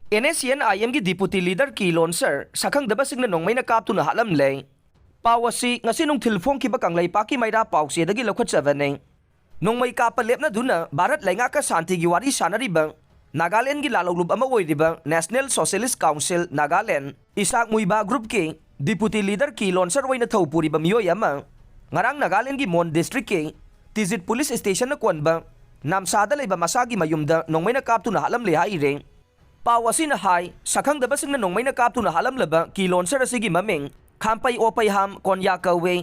NSCN-IM gi Deputy Leader ki Lonser sakhangdabasingna nongmaina kaptuna halamle. Pawasi ngasinong tilfong ki bakang laipaki mayra pawsi dagi lokhatsavaneng. Nongmay kapalep na duna Bharat lainga ka santi gi wari sanaribang Nagaland gi lalawlub ama oiribang National Socialist Council Nagaland isak muiba group ki Deputy Leader ki Lonser way na thawpuri ba miyoy ama ngarang Nagaland gi Mon District ki Tizit Police Station na kwanba namsada layba masagi mayumda nongmay na kaptuna halamle haireng. Pawasi na hay, sakhang dabasing na nung may nakapto na halamlaba kilon sa rasigi maming, kampay opay ham konya kawe.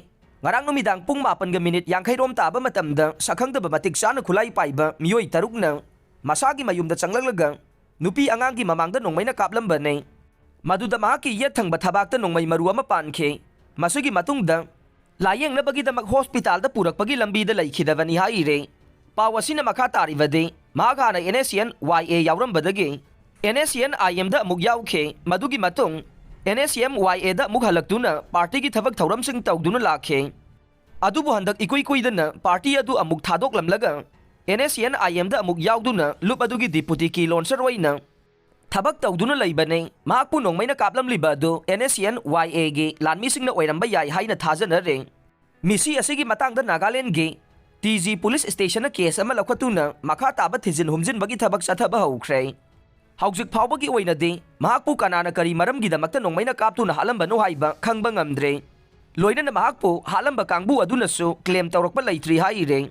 Ngarang numidang pung mapan gaminit yang kay rom taba matamda, sakhang daba matigsa na kulay paiba, miyoy taruk na. Masagi mayumdat sang laglagang, nupi ang anggi mamangda nung may nakaplamba na. Maduda mahaki yatang batabakta nung may maruwa mapanke. Masugi matungda, layang na bagida mag-hospital da purak pagilambida lay kidavan ni haire. Pawasi na makatari vade, mahaka na NSCN YA yawram badagi. NSCN-IM da amug yauke, madugi matong NSCN-YA da amug halaktuna party gi thabak thauram sing tawduna lakhe. Adubu handak ikuy-kuy na party adu amug thadok lamlaga. NSCN-IM da amug yauduna lup adugi Deputy ki Lonser way na. Thabak tawduna laybane, mahakpunong may nakaplam libado NSCN-YA gi lanmi sing na oiramba yay hay na thazana ring. Misi asigi matang da Nagaland gi TZ Police Station na case ama lakwatuna makatabat hizin humzin bagi thabak sa thaba haukre. Haujik phawbagi oinadi mahakpu kanana kari maramgidamakta nongmay nakapto na halamba no haiba khangba ngamdre. Loina na mahakpu halamba kangbu adunasu claim tawrakpa laitri haire.